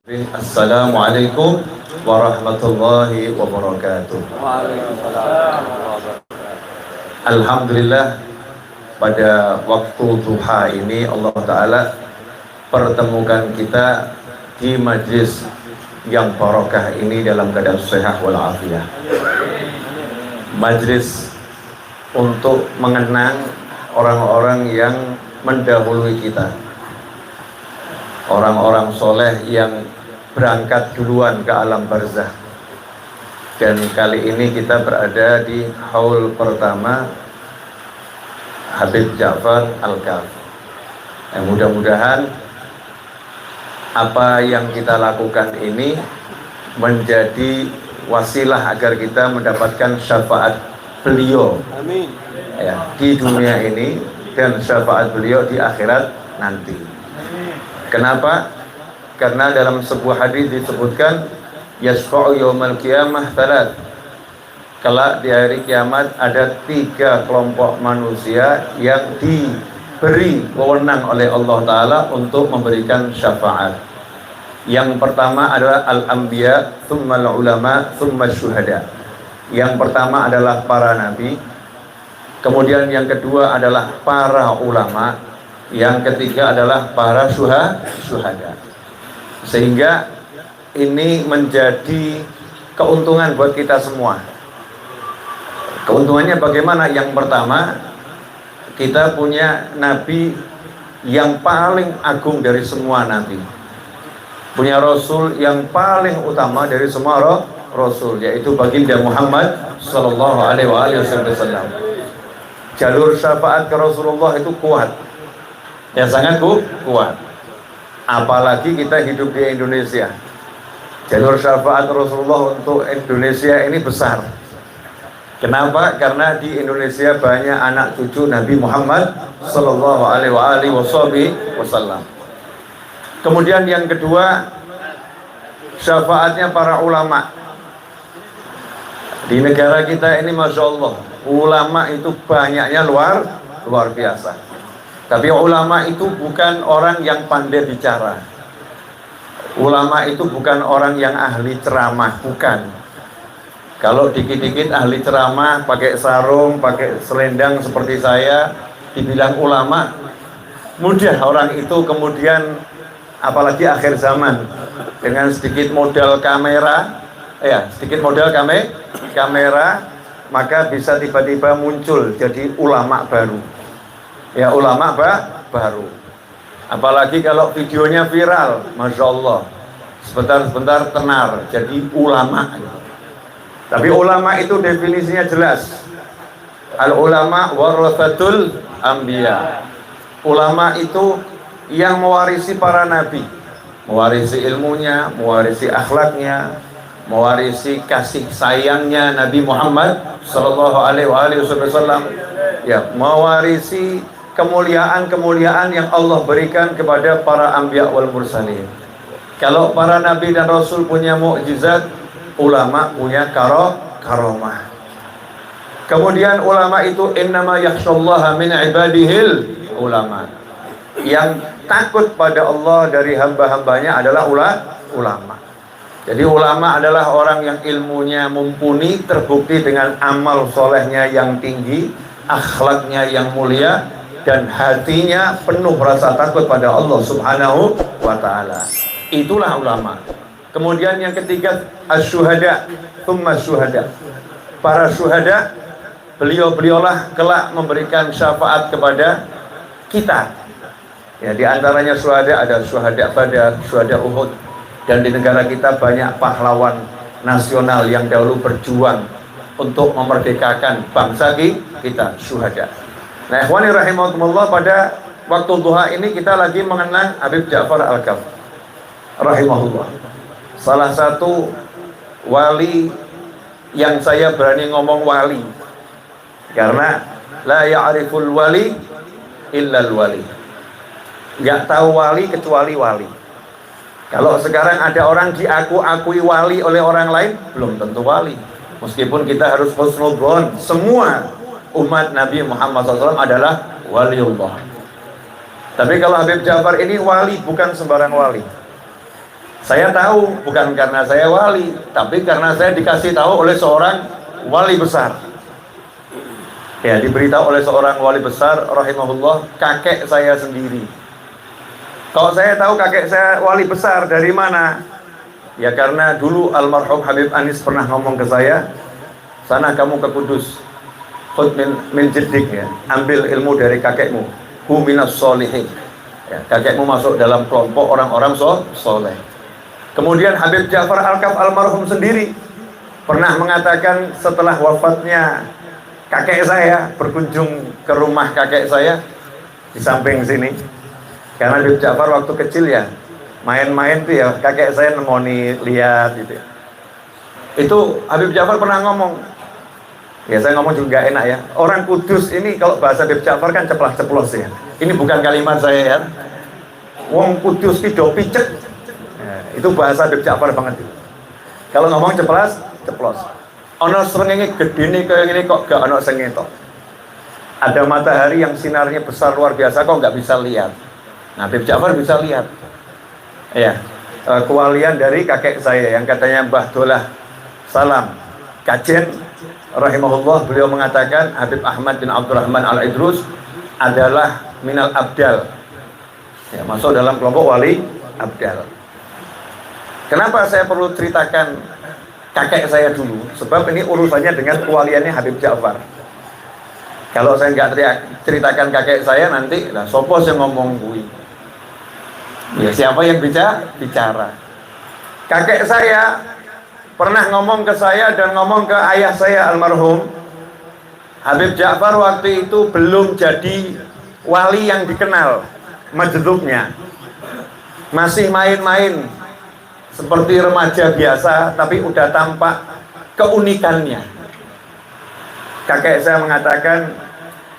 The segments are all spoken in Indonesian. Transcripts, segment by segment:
Assalamualaikum warahmatullahi wabarakatuh. Alhamdulillah, pada waktu duha ini Allah Ta'ala pertemukan kita di majlis yang barokah ini dalam keadaan sehat walafiat. Majlis untuk mengenang orang-orang yang mendahului kita, orang-orang soleh yang berangkat duluan ke alam barzah. Dan kali ini kita berada di haul pertama Habib Ja'far Al-Kaf. Mudah-mudahan apa yang kita lakukan ini menjadi wasilah agar kita mendapatkan syafaat beliau. Amin. Di dunia ini dan syafaat beliau di akhirat nanti. Kenapa? Karena dalam sebuah hadis disebutkan yasfa'u yaumal qiyamah thalath. Kelak di hari kiamat ada 3 kelompok manusia yang diberi wewenang oleh Allah Ta'ala untuk memberikan syafaat. Yang pertama adalah al-anbiya, thumma al-ulama, thumma syuhada. Yang pertama adalah para nabi, kemudian yang kedua adalah para ulama, yang ketiga adalah para syuhada. Sehingga ini menjadi keuntungan buat kita semua. Keuntungannya bagaimana? Yang pertama, kita punya nabi yang paling agung dari semua nabi, punya rasul yang paling utama dari semua rasul, yaitu baginda Muhammad sallallahu alaihi wasallam. Jalur syafaat ke Rasulullah itu kuat, ya sangat kuat. Apalagi kita hidup di Indonesia, jalur syafaat Rasulullah untuk Indonesia ini besar. Kenapa? Karena di Indonesia banyak anak cucu Nabi Muhammad sallallahu alaihi wasallam. Kemudian yang kedua, syafaatnya para ulama. Di negara kita ini Masya Allah, ulama itu banyaknya luar biasa. Tapi ulama itu bukan orang yang pandai bicara. Ulama itu bukan orang yang ahli ceramah, bukan. Kalau dikit-dikit ahli ceramah, pakai sarung, pakai selendang seperti saya, dibilang ulama, mudah orang itu kemudian, apalagi akhir zaman, dengan sedikit modal kamera, kamera, maka bisa tiba-tiba muncul jadi ulama baru. Ya, ulama baru. Apalagi kalau videonya viral, Masya Allah, sebentar-sebentar tenar jadi ulama. Tapi ulama itu definisinya jelas. Al-ulama warathatul anbiya. Ulama itu yang mewarisi para nabi, mewarisi ilmunya, mewarisi akhlaknya, mewarisi kasih sayangnya Nabi Muhammad sallallahu alaihi wasallam, ya, mewarisi kemuliaan-kemuliaan yang Allah berikan kepada para anbiya wal mursalin. Kalau para nabi dan rasul punya mukjizat, ulama punya karomah. Kemudian ulama itu innama yakhshallaha min ibadihil ulama. Yang takut pada Allah dari hamba-hambanya adalah ulama. Jadi ulama adalah orang yang ilmunya mumpuni, terbukti dengan amal solehnya yang tinggi, akhlaknya yang mulia, dan hatinya penuh rasa takut pada Allah Subhanahu wa Ta'ala. Itulah ulama. Kemudian yang ketiga, asy-syuhada, tsumma syuhada. Para syuhada, beliau-beliaulah kelak memberikan syafaat kepada kita. Ya, di antaranya syuhada ada syuhada Badar, syuhada Uhud. Dan di negara kita banyak pahlawan nasional yang dahulu berjuang untuk memerdekakan bangsa kita, syuhada. Nah, ikhwani rahimakumullah, pada waktu duha ini kita lagi mengenang Habib Ja'far Al-Kaf rahimahullah. Salah satu wali yang saya berani ngomong wali, karena la ya'riful wali illal wali. Enggak tahu wali kecuali wali. Kalau sekarang ada orang diakui wali oleh orang lain, belum tentu wali. Meskipun kita harus husnudzon, semua umat Nabi Muhammad SAW adalah waliullah. Tapi kalau Habib Ja'far ini wali, bukan sembarang wali. Saya tahu bukan karena saya wali, tapi karena saya dikasih tahu oleh seorang wali besar. Ya, diberitahu oleh seorang wali besar rahimahullah, kakek saya sendiri. Kalau saya tahu kakek saya wali besar dari mana? Ya karena dulu almarhum Habib Anis pernah ngomong ke saya, sana kamu ke Kudus, khud min jiddik, ya, ambil ilmu dari kakekmu, hu minas sholihin. Ya, kakekmu masuk dalam kelompok orang-orang soleh. Kemudian Habib Ja'far Al-Kaf almarhum sendiri pernah mengatakan setelah wafatnya kakek saya, berkunjung ke rumah kakek saya di samping sini. Karena Habib Ja'far waktu kecil ya main-main tuh ya, kakek saya nemoni lihat gitu. Itu Habib Ja'far pernah ngomong, ya saya ngomong juga enak ya, orang Kudus ini kalau bahasa Habib Ja'far kan ceplas-ceplos ya. Ini bukan kalimat saya ya. Wong Kudus ki do picek. Itu bahasa Habib Ja'far banget itu. Kalau ngomong ceplos. Ono srengenge gedene kaya ngene kok gak ono sengenge. Ada matahari yang sinarnya besar luar biasa kok nggak bisa lihat. Nah, Habib Ja'far bisa lihat. Ya, kewalian dari kakek saya yang katanya Mbah Dolah Salam Kajen rahimahullah, beliau mengatakan Habib Ahmad bin Abdurrahman Al-Idrus adalah minal abdal. Ya, masuk dalam kelompok wali abdal. Kenapa saya perlu ceritakan kakek saya dulu? Sebab ini urusannya dengan kewaliannya Habib Ja'far. Kalau saya nggak ceritakan kakek saya nanti, lah sopo yang ngomong gue. Ya siapa yang bicara? Kakek saya pernah ngomong ke saya dan ngomong ke ayah saya almarhum. Habib Ja'far waktu itu belum jadi wali yang dikenal majdubnya. Masih main-main seperti remaja biasa, tapi udah tampak keunikannya. Kakek saya mengatakan,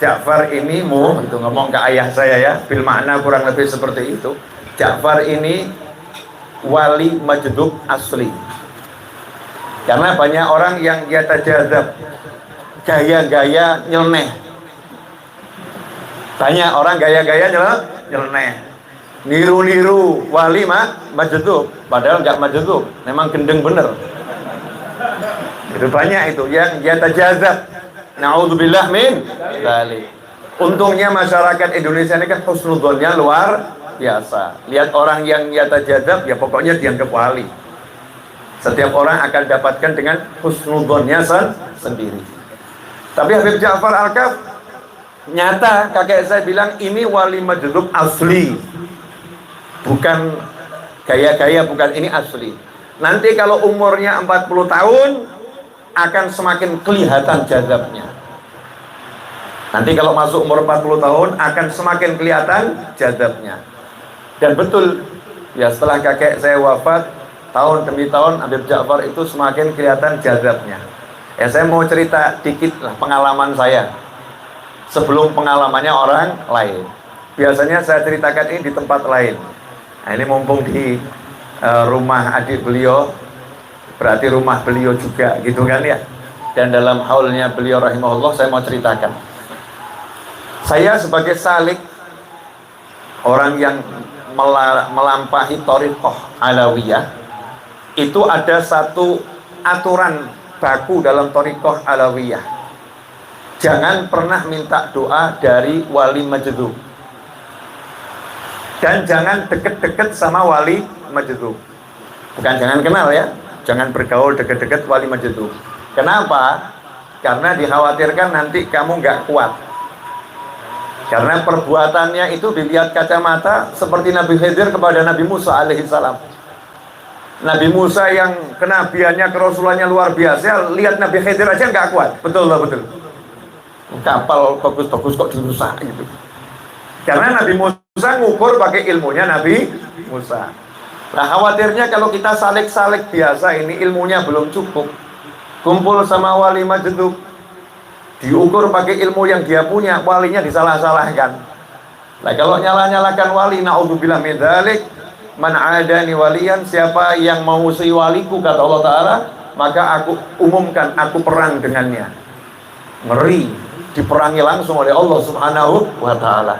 Ja'far ini itu ngomong ke ayah saya ya, bil makna kurang lebih seperti itu. Ja'far ini wali majdub asli. Karena banyak orang yang dia tajazab, gaya-gaya nyeleneh. Banyak orang gaya-gaya nyeleneh. Niru-niru wali majdub, padahal nggak majdub, memang gendeng bener. Itu banyak itu yang dia tajazab. Na'udzubillah min dzalik. Untungnya masyarakat Indonesia ini kan husnudzonnya luar biasa. Lihat orang yang dia tajazab, ya pokoknya dianggap wali. Setiap orang akan dapatkan dengan husnudzonnya sendiri. Tapi Habib Ja'far Al-Kaf nyata kakek saya bilang ini wali majdub asli. Bukan gaya-gaya, bukan, ini asli. Nanti kalau umurnya 40 tahun akan semakin kelihatan jazabnya. Nanti kalau masuk umur 40 tahun akan semakin kelihatan jazabnya. Dan betul ya, setelah kakek saya wafat tahun demi tahun Habib Ja'far itu semakin kelihatan jazabnya. Ya saya mau cerita dikit lah pengalaman saya sebelum pengalamannya orang lain. Biasanya saya ceritakan ini di tempat lain. Nah, ini mumpung di rumah adik beliau, berarti rumah beliau juga gitu kan ya. Dan dalam haulnya beliau rahimahullah saya mau ceritakan. Saya sebagai salik, orang yang melampaui thariqah alawiyah, itu ada satu aturan baku dalam thariqah alawiyah. Jangan pernah minta doa dari wali majdub. Dan jangan deket-deket sama wali majdub. Bukan jangan kenal ya, jangan bergaul deket-deket wali majdub. Kenapa? Karena dikhawatirkan nanti kamu nggak kuat. Karena perbuatannya itu dilihat kacamata seperti Nabi Khidir kepada Nabi Musa alaihissalam. Nabi Musa yang kenabiannya, kerasulannya luar biasa, lihat Nabi Khidir aja nggak kuat. Betul lah, betul. Kapal bagus-bagus kok dirusak gitu. Karena Nabi Musa ngukur pakai ilmunya Nabi Musa. Nah khawatirnya kalau kita salik-salik biasa ini ilmunya belum cukup, kumpul sama wali majdub, diukur pakai ilmu yang dia punya, walinya disalah-salahkan. Nah kalau nyalah-nyalahkan wali, na'udzubillah min dzalik, man adani waliyan, siapa yang memusuhi waliku kata Allah Ta'ala, maka aku umumkan, aku perang dengannya. Ngeri, diperangi langsung oleh Allah Subhanahu wa Ta'ala.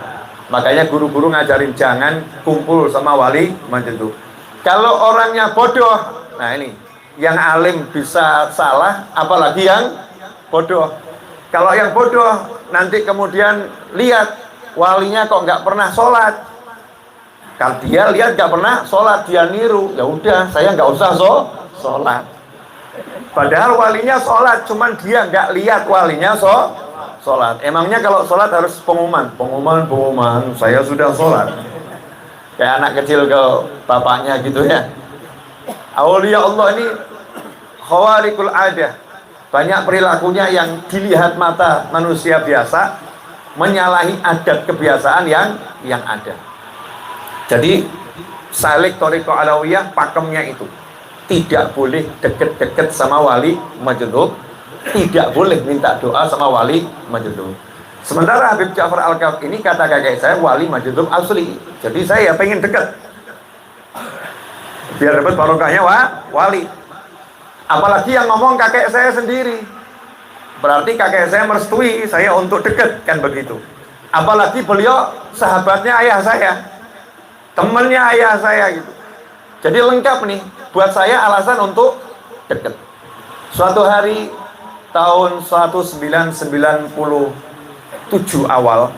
Makanya guru-guru ngajarin jangan kumpul sama wali majdub. Kalau orangnya bodoh, nah ini, yang alim bisa salah, apalagi yang bodoh. Kalau yang bodoh, nanti kemudian lihat, walinya kok nggak pernah sholat. Kalau dia lihat nggak pernah sholat, dia niru, ya udah, saya nggak usah sholat. Padahal walinya sholat, cuman dia nggak lihat walinya sholat. Emangnya kalau sholat harus pengumuman, saya sudah sholat. Kayak anak kecil ke bapaknya gitu ya. Aulia Allah ini khawarikul adah, banyak perilakunya yang dilihat mata manusia biasa, menyalahi adat kebiasaan yang ada. Jadi salik thariqah alawiyah pakemnya itu tidak boleh deket-deket sama wali majdhub, tidak boleh minta doa sama wali majdhub. Sementara Habib Ja'far Al-Kaf ini kata kakek saya wali majdhub asli. Jadi saya pengen dekat biar dapat barokahnya wali. Apalagi yang ngomong kakek saya sendiri, berarti kakek saya merestui saya untuk dekat, kan begitu. Apalagi beliau sahabatnya ayah saya, temannya ayah saya gitu. Jadi lengkap nih buat saya alasan untuk dekat. Suatu hari tahun 1997 awal,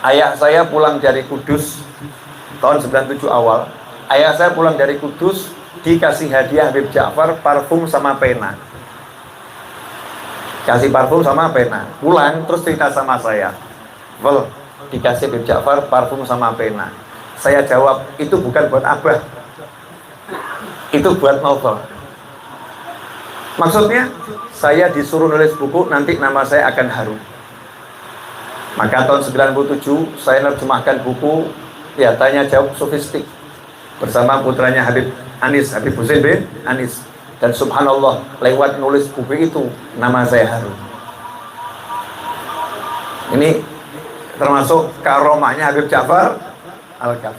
ayah saya pulang dari Kudus. Tahun 97 awal, ayah saya pulang dari Kudus, dikasih hadiah Habib Ja'far parfum sama pena. Kasih parfum sama pena. Pulang terus cerita sama saya, "Wel, dikasih Habib Ja'far parfum sama pena." Saya jawab, "Itu bukan buat Abah, itu buat novel." Maksudnya saya disuruh nulis buku, nanti nama saya akan harum. Maka tahun 97 saya nerjemahkan buku ya tanya jawab sofistik bersama putranya Habib Anis, Habib Husain bin Anis. Dan subhanallah, lewat nulis buku itu nama saya harum. Ini termasuk karomahnya Habib Ja'far Al-Kaf.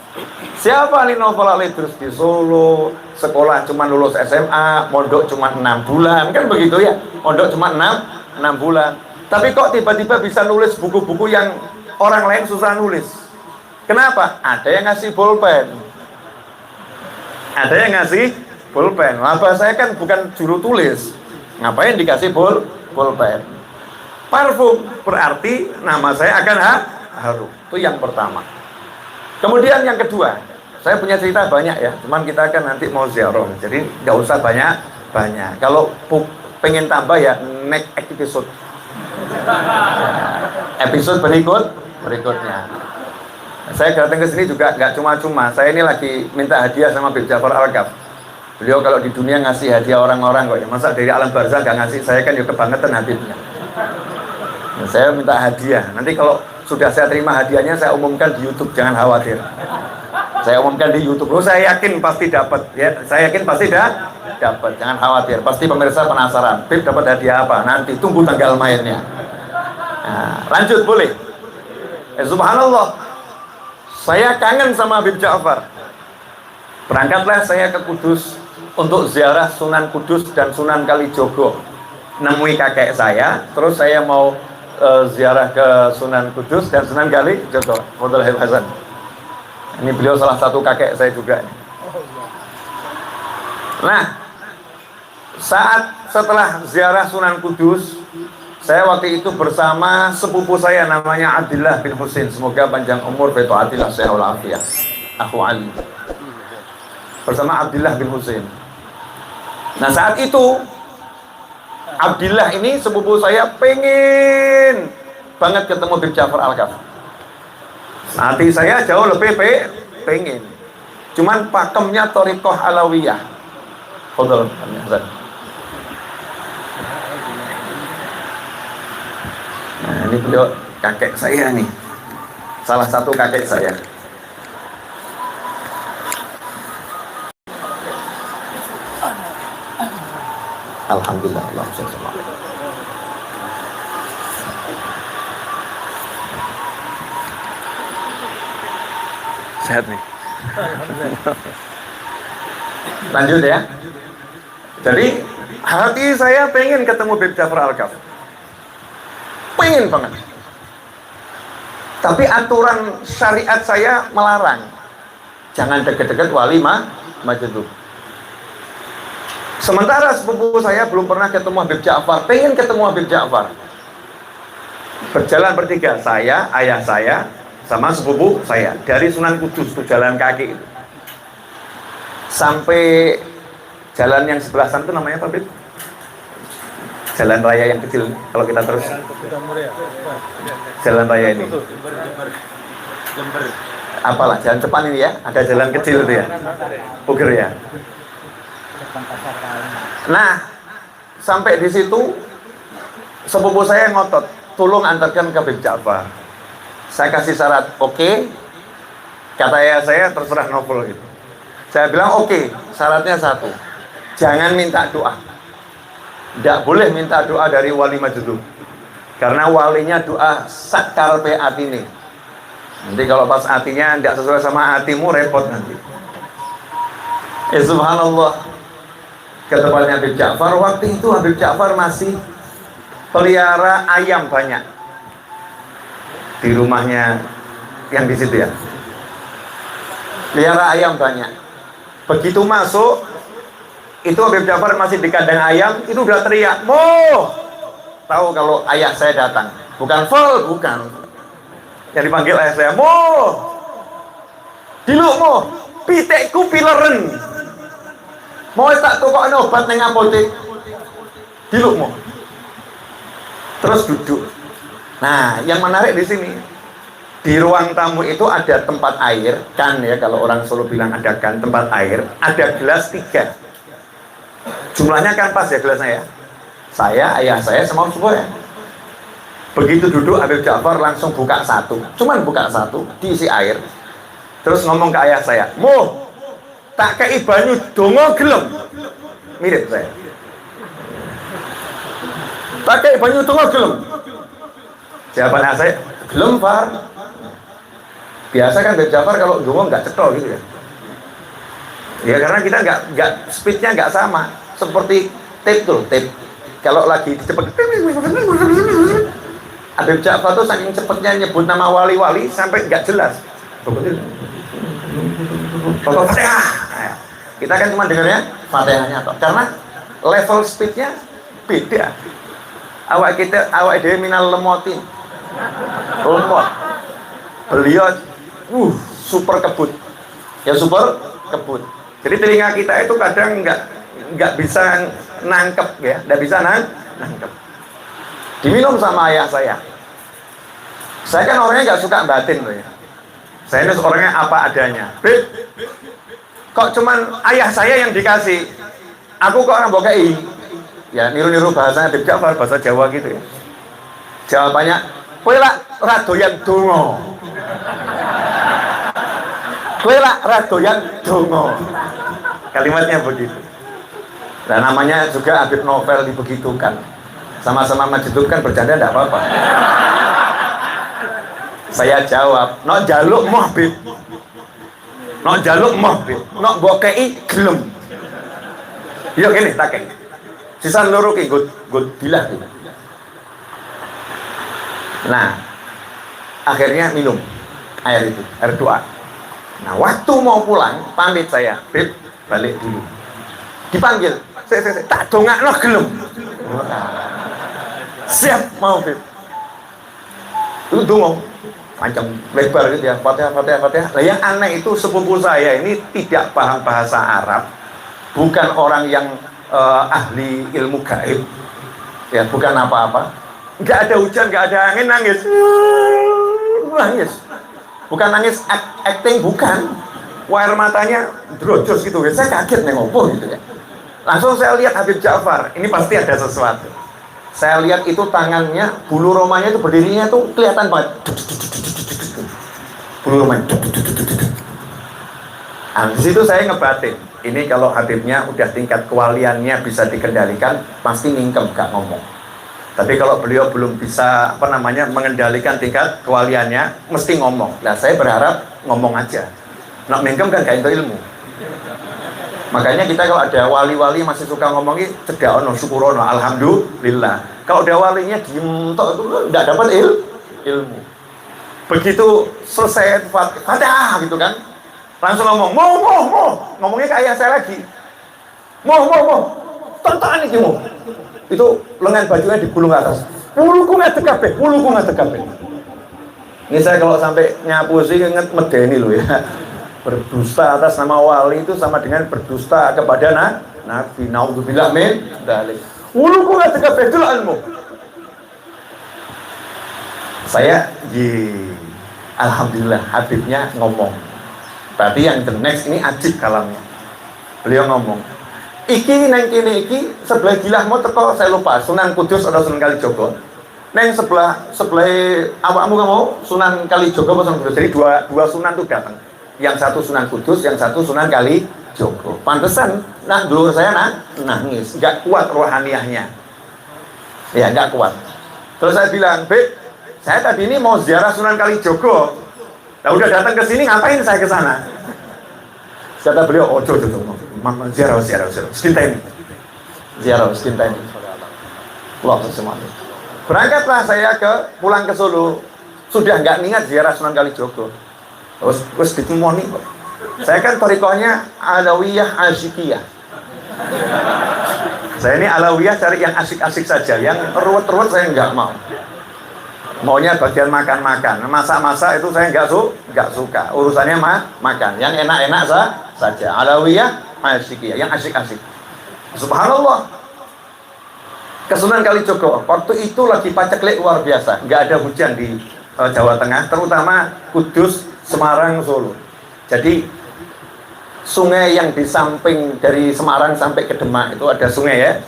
Siapa nih novel Al-Idrus di Solo, sekolah cuma lulus SMA, mondok cuma 6 bulan, kan begitu ya, mondok cuma 6 bulan. Tapi kok tiba-tiba bisa nulis buku-buku yang orang lain susah nulis. Kenapa? Ada yang ngasih bolpen, ada yang ngasih bolpen. Apa saya kan bukan juru tulis, ngapain dikasih bolpen? Parfum berarti nama saya akan harum. Itu yang pertama. Kemudian yang kedua, saya punya cerita banyak ya, cuman kita kan nanti mau ziarah, jadi nggak usah banyak. Kalau pengen tambah ya next episode, episode berikutnya. Saya datang ke sini juga nggak cuma-cuma. Saya ini lagi minta hadiah sama Habib Ja'far Al-Kaf. Beliau kalau di dunia ngasih hadiah orang-orang kok ya, masa dari alam barzah nggak ngasih? Saya kan juga kebangetan Habibnya. Nah, saya minta hadiah. Nanti kalau sudah saya terima hadiahnya, saya umumkan di YouTube, jangan khawatir. Saya umumkan di YouTube. Saya yakin pasti dapat ya. Saya yakin pasti dapat. Jangan khawatir. Pasti pemirsa penasaran. Habib dapat hadiah apa? Nanti tunggu tanggal mainnya. Nah, lanjut boleh. Subhanallah. Saya kangen sama Habib Ja'far. Berangkatlah saya ke Kudus untuk ziarah Sunan Kudus dan Sunan Kalijogo. Nemui kakek saya, terus saya mau ziarah ke Sunan Kudus dan Sunan Kalijogo. Fadhil Habib Hasan. Ini beliau salah satu kakek saya juga. Nah, setelah ziarah Sunan Kudus, saya waktu itu bersama sepupu saya namanya Abdillah bin Husain. Semoga panjang umur, fitaatillah, sehat walafiat. Aku Ali. Bersama Abdillah bin Husain. Nah, saat itu Abdillah ini sepupu saya pengen banget ketemu Habib Ja'far Al-Kaf. Hati saya jauh lebih pengen. Cuman pakemnya thariqah alawiyah. Fadhil Hasan. Nah, ini beliau kakek saya nih. Salah satu kakek saya. Alhamdulillah, Allahumma. Sehat nih. Lanjut ya. Jadi hati saya pengen ketemu Habib Ja'far Al-Kaf. Pengen banget. Tapi aturan syariat saya melarang. Jangan deket-deket wali Majdub. Sementara sepupu saya belum pernah ketemu Habib Ja'far, pengen ketemu Habib Ja'far. Berjalan bertiga, saya, ayah saya, sama sepupu saya dari Sunan Kudus tuh jalan kaki itu. Sampai jalan yang sebelah sana itu namanya apa, Habib? Jalan raya yang kecil, kalau kita terus jalan raya ini apalah, jalan depan ini ya, ada jalan kecil itu ya, Puger ya. Nah, sampai di situ sepupu saya ngotot, tolong antarkan ke Habib Ja'far. Saya kasih syarat, oke. Kata ayah saya, terserah novel gitu. Saya bilang oke, syaratnya satu, jangan minta doa. Tidak boleh minta doa dari wali Majdub, karena walinya doa sakar pe atine. Nanti kalau pas hatinya tidak sesuai sama hatimu, repot nanti. Subhanallah. Ketepatnya Habib Ja'far, waktu itu Habib Ja'far masih pelihara ayam banyak di rumahnya yang di situ ya. Pelihara ayam banyak. Begitu masuk, itu Habib Ja'far masih di kandang ayam, itu udah teriak, "Mo!" Tahu kalau ayah saya datang, bukan full, bukan. Yang dipanggil ayah saya, "Mo! Diluk mo, pitekku pileren. Mau tak tukokno obat ning apotek. Diluk mo." Terus duduk. Nah, yang menarik di sini, di ruang tamu itu ada tempat air, kan ya, kalau orang Solo bilang ada kan, tempat air, ada gelas 3. Jumlahnya kan pas ya gelasnya ya. Saya, ayah saya, sama semua ya. Begitu duduk, Habib Ja'far langsung buka satu, cuman buka satu, diisi air. Terus ngomong ke ayah saya, "Mo, tak kei banyu dongo gelem." Mirip saya. "Tak kei banyu dongo gelem." Jawaban ayah saya, "Gelem, Far." Biasa kan Habib Ja'far kalau dongo nggak cetol gitu ya. Ya karena kita nggak speednya nggak sama, seperti tape tuh, tape. Kalau lagi cepet, Habib Ja'far tuh saking cepetnya nyebut nama wali-wali sampai nggak jelas. Fatihah. Kita kan cuma dengarnya Fatihahnya toh, karena level speednya beda. Awak dewe minal lemotin, lemot. Beliau, super kebut, ya super kebut. Jadi telinga kita itu kadang nggak bisa nangkep ya, nggak bisa nangkep. Diminum sama ayah saya. Saya kan orangnya nggak suka batin loh ya. Saya ini orangnya apa adanya. Beb, kok cuman ayah saya yang dikasih, aku kok orang bokai. Ya niru-niru bahasanya Habib Ja'far, bahasa Jawa gitu ya. Jawabannya, kowe lak radoyan dongo. Kowe lak radoyan dongo. Kalimatnya begitu. Dan namanya juga Habib Novel dibegitukan. Sama-sama Majdub kan bercanda enggak apa-apa. Saya jawab, "Nok jaluk moh, Bib. Nok jaluk moh, Bib. Nok mbok kei gelem." Yo kene tak kei. Sisan loro ki nggo bilah ki. Nah, akhirnya minum air itu, air doa. Nah, waktu mau pulang, pamit saya, "Bib, balik dulu." Dipanggil, saya tak dongakno gelem. Siap mau, Bib. Lu dongong macam lebar gitu ya, Fatihah. Nah, yang aneh itu sepupu saya ini tidak paham bahasa Arab, bukan orang yang ahli ilmu gaib, ya bukan apa-apa. Nggak ada hujan, nggak ada angin, nangis. Bukan nangis acting, bukan. Air matanya drojos gitu. Saya kaget nih ngopo gitu ya. Langsung saya lihat Habib Ja'far, ini pasti ada sesuatu. Saya lihat itu tangannya, bulu romanya itu berdirinya tuh kelihatan banget. Bulu romanya. Nah, di situ saya ngebatin. Ini kalau Habibnya udah tingkat kewaliannya bisa dikendalikan, pasti mingkem gak ngomong. Tapi kalau beliau belum bisa mengendalikan tingkat kewaliannya, mesti ngomong. Nah, saya berharap ngomong aja. Nak mingkem kan gak itu ilmu. Makanya kita kalau ada wali-wali masih suka ngomongin cedak ono syukurono alhamdulillah. Kalau ada walinya diem tok itu enggak dapat ilmu. Begitu selesai Fatihah gitu kan, Langsung ngomong, mau. Ngomongnya ke ayah saya lagi. Mau. Tontonan iki mau. Itu lengan bajunya digulung ke atas. Puluku ngadeg kabeh. Ini saya kalau sampai nyapu sih inget medeni loh ya. Berdusta atas nama wali itu sama dengan berdusta kepada Nabi. Naudzubillah min dzalik. Puluku ngadeg kabeh ilmu. Saya alhamdulillah Habibnya ngomong. Berarti yang the next ini ajib kalamnya. Beliau ngomong, iki neng kene iki sebelah gilahmu teko saya lupa Sunan Kudus atau Sunan Kalijogo. Neng sebelah awakmu kamu Sunan Kalijogo atau Sunan Kudus. Jadi dua sunan tuh datang. Yang satu Sunan Kudus, yang satu Sunan Kalijogo. Pantesan dulur saya nangis, nggak kuat rohaniahnya. Ya nggak kuat. Terus saya bilang, Beb, saya tadi ini mau ziarah Sunan Kalijogo. Nah udah datang ke sini ngapain saya ke sana? Kata beliau, mama ziarah, sekinta ini. Allah semuanya. Berangkatlah saya pulang ke Solo. Sudah nggak niat ziarah Sunan Kalijogo. Terus ditemoni. Saya kan torikohnya Alawiyah Asyikiyah. Saya ini Alawiyah cari yang asik-asik saja, yang ruwet-ruwet saya nggak mau. Maunya bagian makan-makan, masak-masak itu saya nggak suka. Urusannya makan, yang enak-enak saja. Alawiyah, asyikiyah, yang asik-asik. Subhanallah. Ke Sunan Kalijogo, waktu itu lagi paceklik luar biasa, nggak ada hujan di Jawa Tengah, terutama Kudus, Semarang, Solo. Jadi sungai yang di samping dari Semarang sampai ke Demak itu ada sungai ya,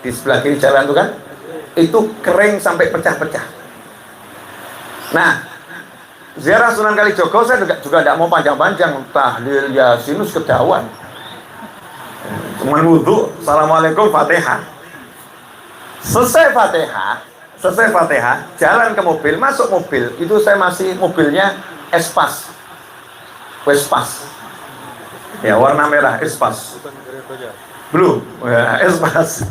di sebelah kiri jalan itu kan, itu kering sampai pecah-pecah. Nah, ziarah Sunan Kalijogo saya juga tidak mau panjang-panjang, tahlil yasinus kedawan. Cuman wudhu, assalamualaikum, fatihah. Selesai fatihah, jalan ke mobil, masuk mobil. Itu saya masih mobilnya Espas, Vespas. Ya warna merah, Espas. Blue, ya, Espas.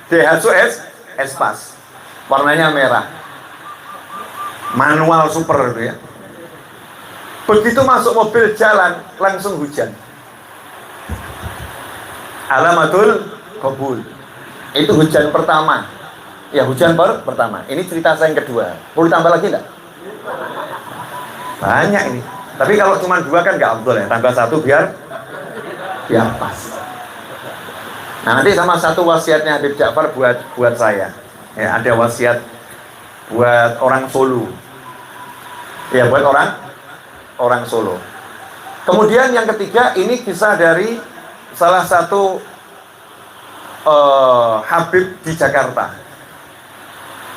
Daihatsu Espas. Warnanya merah. Manual super itu ya. Begitu masuk mobil jalan langsung hujan. Alamatul qabul. Itu hujan pertama. Ya hujan pertama. Ini cerita saya yang kedua. Perlu tambah lagi enggak? Banyak ini. Tapi kalau cuma dua kan nggak afdol ya. Tambah satu biar pas. Nah nanti sama satu wasiatnya Habib Ja'far buat saya. Ya ada wasiat buat orang Solo. Ya buat orang Solo. Kemudian yang ketiga ini kisah dari salah satu Habib di Jakarta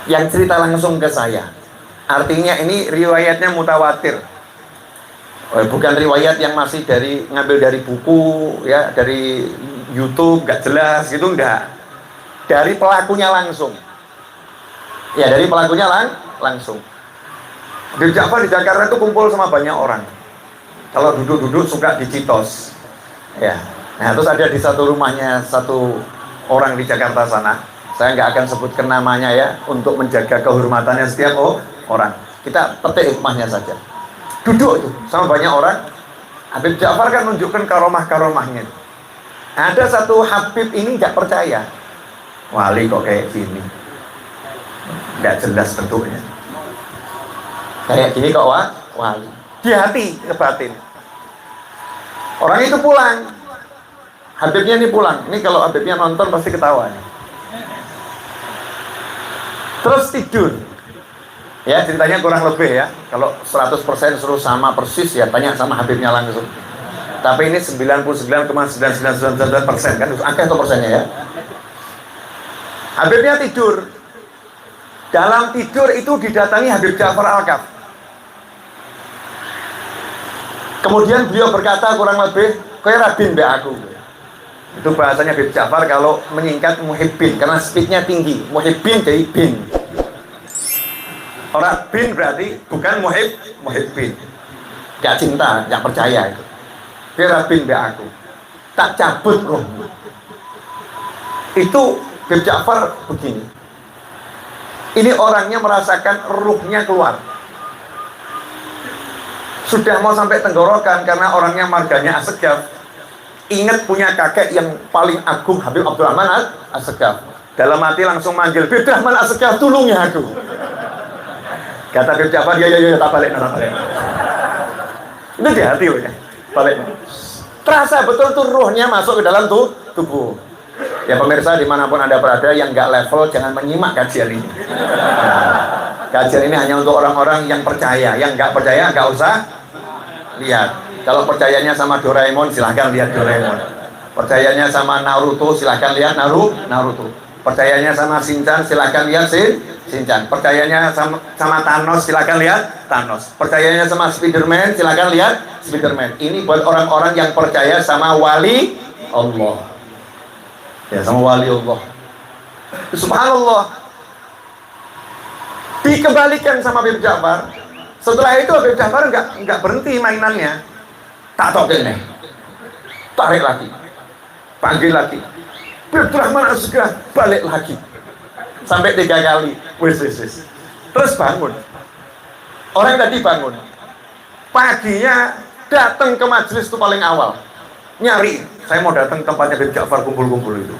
yang cerita langsung ke saya. Artinya ini riwayatnya mutawatir. Bukan riwayat yang masih ngambil dari buku ya, dari YouTube nggak jelas gitu, enggak. Dari pelakunya langsung. Ya dari pelakunya langsung. Habib Ja'far di Jakarta itu kumpul sama banyak orang. Kalau duduk-duduk suka dicitos. Ya. Nah terus ada di satu rumahnya satu orang di Jakarta sana. Saya nggak akan sebutkan namanya ya, untuk menjaga kehormatannya setiap orang. Kita petik hikmahnya saja. Duduk itu sama banyak orang. Habib Ja'far kan menunjukkan karomah-karomahnya. Ada satu Habib ini nggak percaya. Wali kok kayak gini. Nggak jelas bentuknya. Kayak gini kok wali. Di hati, ke batin. Orang itu pulang. Habibnya ini pulang. Ini kalau Habibnya nonton pasti ketawa. Terus tidur. Ya ceritanya kurang lebih ya. Kalau 100% suruh sama persis ya tanya sama Habibnya langsung. Tapi ini 99,9999% kan. Angka itu persennya ya. Habibnya tidur. Dalam tidur itu didatangi Habib Ja'far Al-Kaf. Kemudian beliau berkata kurang lebih, "Kayak Rabin be aku." Itu bahasanya Habib Ja'far kalau menyingkat muhibbin, karena speednya tinggi. Muhibbin jadi bin. Orang bin berarti bukan muhibbin. Gak cinta, gak percaya itu. Kayak Rabin be aku. Tak cabut roh. Itu Habib Ja'far begini. Ini orangnya merasakan ruhnya keluar. Sudah mau sampai tenggorokan karena orangnya marganya Assegaf. Ingat punya kakek yang paling agung, Habib Abdurrahman Assegaf. Dalam hati langsung manggil, Habib Rahman Assegaf, tolong ya aku. Kata Habib Ja'far, ya tak balik. Itu di hati loh ya, balik. Terasa betul tuh ruhnya masuk ke dalam tubuh. Ya pemirsa dimanapun Anda berada yang nggak level jangan menyimak kajian ini. Kajian ini hanya untuk orang-orang yang percaya. Yang nggak percaya nggak usah lihat. Kalau percayanya sama Doraemon silahkan lihat Doraemon. Percayanya sama Naruto silahkan lihat Naruto. Percayanya sama Shinchan silahkan lihat Shinchan. Percayanya sama Thanos silahkan lihat Thanos. Percayanya sama Spiderman silahkan lihat Spiderman. Ini buat orang-orang yang percaya sama wali Allah. Ya sama wali Allah. Subhanallah. Dikembalikan sama Habib Ja'far. Setelah itu Habib Ja'far nggak berhenti mainannya. Tak tahu deh. Tarik lagi. Panggil lagi. Habib Rahman Assegaf balik lagi. Sampai 3 kali. Wis. Terus bangun. Orang tadi bangun. Paginya datang ke majelis itu paling awal. Nyari, saya mau datang ke tempatnya Habib Ja'far kumpul-kumpul itu.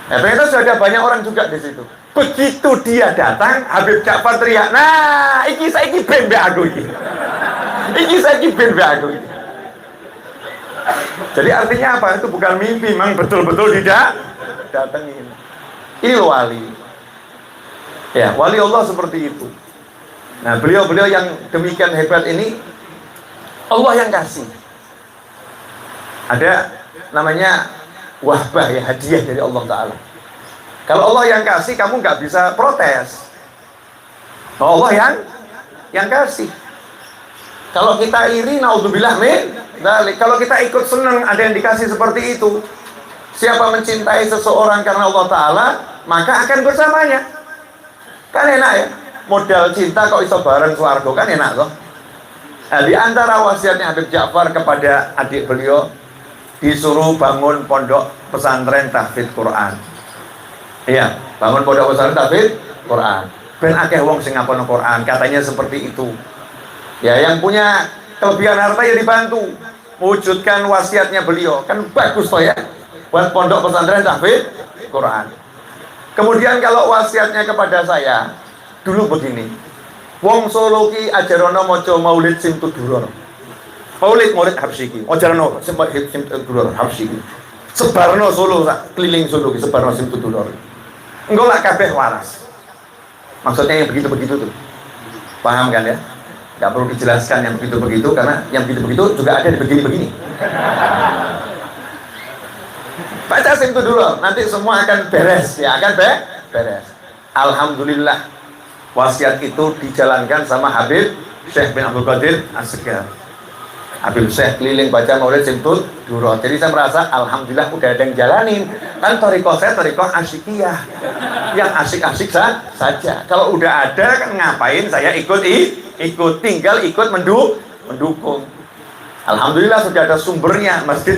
Ternyata sudah ada banyak orang juga di situ. Begitu dia datang, Habib Ja'far teriak, nah, iki saiki ben mbek aku iki. Iki saiki ben mbek aku iki. Jadi artinya apa? Itu bukan mimpi, memang betul-betul tidak datengin. Ini wali. Ya, wali Allah seperti itu. Nah, beliau-beliau yang demikian hebat ini Allah yang kasih. Ada namanya wahbah ya, hadiah dari Allah Ta'ala. Kalau Allah yang kasih, kamu nggak bisa protes. Allah yang kasih. Kalau kita iri, naudzubillah min dzalik. Kalau kita ikut senang ada yang dikasih seperti itu, siapa mencintai seseorang karena Allah Ta'ala, maka akan bersamanya. Kan enak ya, modal cinta kok iso bareng swarga, kan enak toh. Nah, di antara wasiatnya Habib Ja'far kepada adik beliau, disuruh bangun pondok pesantren tahfidz Quran. Iya, bangun pondok pesantren tahfidz Quran. Ben akeh wong sing ngapalno Quran, katanya seperti itu. Ya, yang punya kelebihan harta ya dibantu wujudkan wasiatnya beliau. Kan bagus toh ya. Buat pondok pesantren tahfidz Quran. Kemudian kalau wasiatnya kepada saya, dulu begini. Wong Solo ki ajarono maca maulid sim tudurono. Maulid murid Habsyi, ojarno sempat dulur Habsyi. Sebarno Solo, keliling Solo, sebarno sim dulur. Engko lak kabeh waras. Maksudnya yang begitu-begitu tuh. Paham kan ya? Gak perlu dijelaskan yang begitu-begitu karena yang begitu-begitu juga ada di begini-begini. Baca sim dulu, nanti semua akan beres ya, akan beres. Alhamdulillah. Wasiat itu dijalankan sama Habib Syekh bin Abdul Qadir Assegaf. Habib Syekh keliling baca maulid simtud duro. Jadi saya merasa alhamdulillah udah ada yang jalanin. Kan thariqah saya thariqah asyikiyah, yang asik-asik saja. Kalau udah ada kan ngapain saya ikut, tinggal ikut mendukung. Alhamdulillah sudah ada sumbernya, Masjid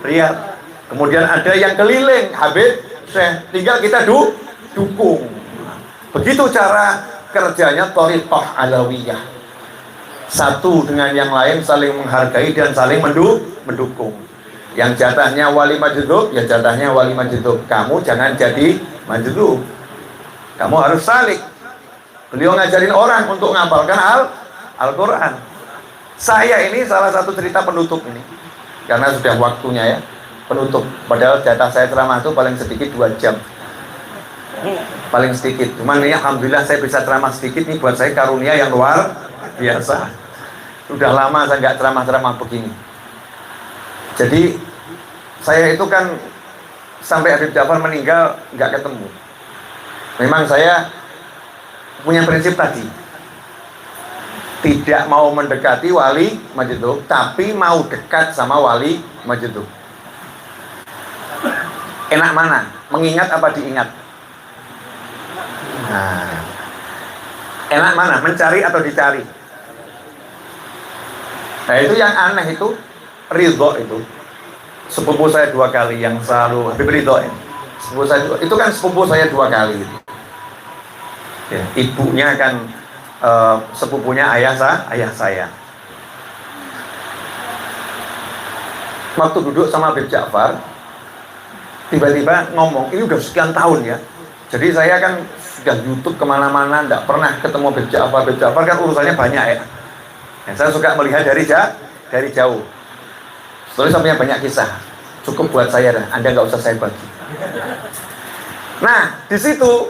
Riyadh. Kemudian ada yang keliling Habib Syekh, tinggal kita dukung. Begitu cara kerjanya thariqah alawiyah. Satu dengan yang lain saling menghargai dan saling mendukung. Yang jatahnya wali majdub, ya jatahnya wali majdub. Kamu jangan jadi majdub. Kamu harus salik. Beliau ngajarin orang untuk ngapalkan Al-Quran. Saya ini salah satu cerita penutup ini. Karena sudah waktunya ya, penutup. Padahal jatah saya ceramah itu paling sedikit 2 jam. Paling sedikit. Cuman ini alhamdulillah saya bisa ceramah sedikit, nih buat saya karunia yang luar biasa. Sudah lama saya nggak ceramah-ceramah begini. Jadi saya itu kan sampai Habib Ja'far meninggal nggak ketemu. Memang saya punya prinsip tadi, tidak mau mendekati wali majdub, tapi mau dekat sama wali majdub. Enak mana? Mengingat apa diingat? Nah, enak mana? Mencari atau dicari? Nah itu yang aneh itu, Ridho itu sepupu saya 2 kali yang selalu Habib Ridho ya. Sepupu saya, itu kan sepupu saya 2 kali gitu. Ya, ibunya kan sepupunya ayah saya. Waktu duduk sama Habib Ja'far, tiba-tiba ngomong, ini udah sekian tahun ya. Jadi saya kan sudah YouTube kemana-mana, tidak pernah ketemu Habib Ja'far. Habib Ja'far kan urusannya banyak ya. Saya suka melihat dari jauh. Soalnya saya punya banyak kisah. Cukup buat saya dah, Anda nggak usah saya bagi. Nah, di situ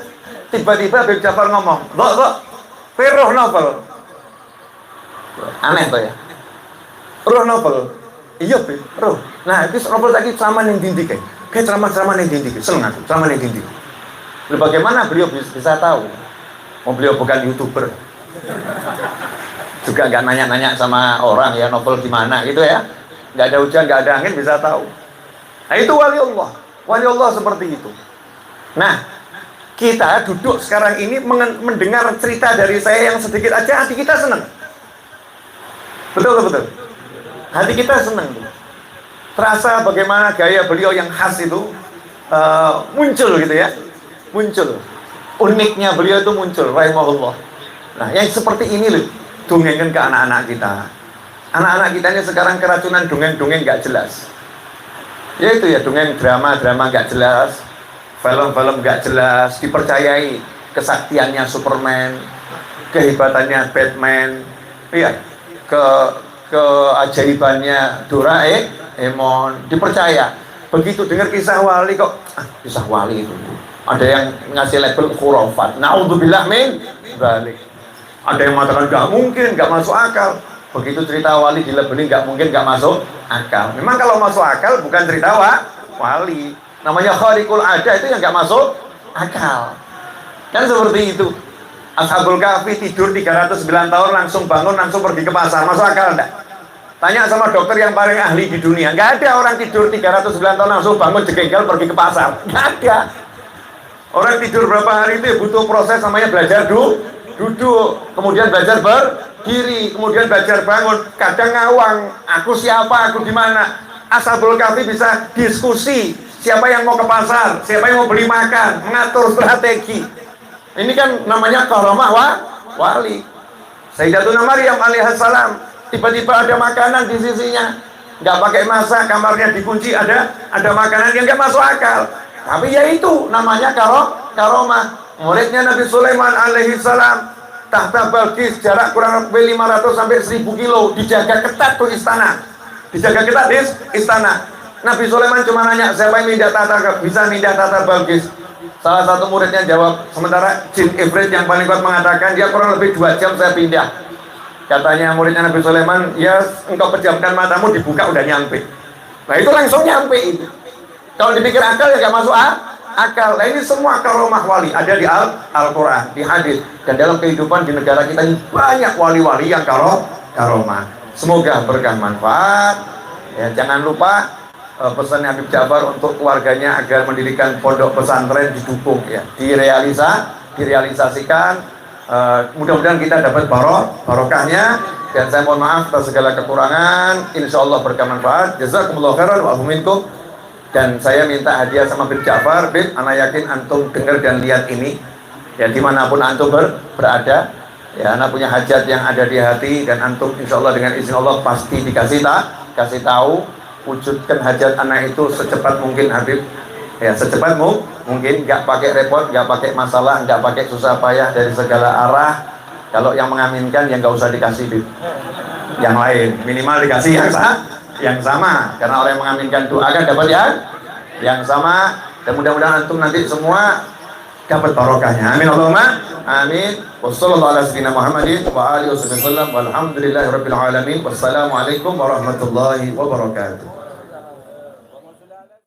tiba-tiba Habib Ja'far ngomong, kok roh novel. Aneh tuh ya. Roh novel. Iya, Bib, roh. Nah, itu novel lagi ceramah yang dindi kayak ceramah-ceramah yang dindi. Seneng aku, ceramah yang dindi. Bagaimana beliau bisa tahu? Beliau bukan YouTuber. Juga nggak nanya-nanya sama orang ya novel gimana gitu ya. Nggak ada hujan, nggak ada angin bisa tahu. Nah, itu wali Allah. Wali Allah seperti itu. Nah, kita duduk sekarang ini mendengar cerita dari saya yang sedikit aja, hati kita senang. Betul. Hati kita senang. Terasa bagaimana gaya beliau yang khas itu muncul gitu ya. Muncul. Uniknya beliau itu muncul, rahimahullah. Nah, yang seperti ini loh, dongengkan ke anak-anak kita. Anak-anak kita ini sekarang keracunan dongeng-dongeng gak jelas. Ya itu ya, dongeng drama-drama gak jelas, film-film gak jelas, dipercayai kesaktiannya Superman, kehebatannya Batman, iya, keajaibannya Doraemon, dipercaya. Begitu dengar kisah wali kok, kisah wali itu. Ada yang ngasih label khurafat. Naudzubillah min dzalik. Ada yang mengatakan nggak mungkin, nggak masuk akal. Begitu cerita wali dilabeli nggak mungkin, nggak masuk akal. Memang kalau masuk akal bukan cerita wali. Namanya khariqul ada itu yang nggak masuk akal. Kan seperti itu. Ashabul Kahfi tidur 309 tahun langsung bangun, langsung pergi ke pasar. Masuk akal enggak? Tanya sama dokter yang paling ahli di dunia. Nggak ada orang tidur 309 tahun langsung bangun jegenggal pergi ke pasar. Nggak ada. Orang tidur berapa hari itu butuh proses namanya belajar duduk, kemudian belajar berdiri, kemudian belajar bangun. Kadang ngawang, aku siapa, aku di mana. Ashabul Kahfi bisa diskusi, siapa yang mau ke pasar, siapa yang mau beli makan, mengatur strategi. Ini kan namanya karamah wali. Sayyidatuna Maryam alaihissalam, tiba-tiba ada makanan di sisinya, nggak pakai masak, kamarnya dikunci, ada makanan yang nggak masuk akal. Tapi ya itu namanya karomah. Muridnya Nabi Sulaiman alaihissalam, tahta Balqis, jarak kurang lebih 500 sampai 1000 kilo, dijaga ketat tuh istana. Dijaga ketat di istana. Nabi Sulaiman cuma nanya, siapa yang bisa mindah tahta Balqis? Salah satu muridnya jawab, sementara jin Ifrit yang paling kuat mengatakan, ya kurang lebih 2 jam saya pindah. Katanya muridnya Nabi Sulaiman, ya engkau pejamkan matamu, dibuka udah nyampe. Nah itu langsung nyampe itu. Kalau dipikir akal ya gak masuk akal. Nah ini semua karomah wali ada di Al-Quran, di hadis, dan dalam kehidupan di negara kita ini banyak wali-wali yang karomah. Semoga berkah manfaat. Ya, jangan lupa pesan Habib Ja'far untuk keluarganya agar mendirikan pondok pesantren didukung ya, direalisasikan. Mudah-mudahan kita dapat barokahnya. Dan saya mohon maaf atas segala kekurangan. Insya Allah berkah manfaat. Jazakumullah khairan wa minkum. Dan saya minta hadiah sama Habib Ja'far. Bib, ana yakin antum dengar dan lihat ini ya, dimanapun antum berada ya, ana punya hajat yang ada di hati, dan antum insya Allah dengan izin Allah pasti kasih tahu. Wujudkan hajat anak itu secepat mungkin Habib ya, secepat mungkin, nggak pakai repot, nggak pakai masalah, nggak pakai susah payah dari segala arah. Kalau yang mengaminkan ya nggak usah dikasih Bib, yang lain minimal dikasih yang sama, karena orang yang mengaminkan doa kan dapat yang sama. Dan mudah-mudahan antum nanti semua dapat barokahnya. Amin Allahumma amin. Wassallallahu ala sayyidina Muhammadin wa alihi wasallam. Walhamdulillahirabbil alamin. Wassalamualaikum warahmatullahi wabarakatuh.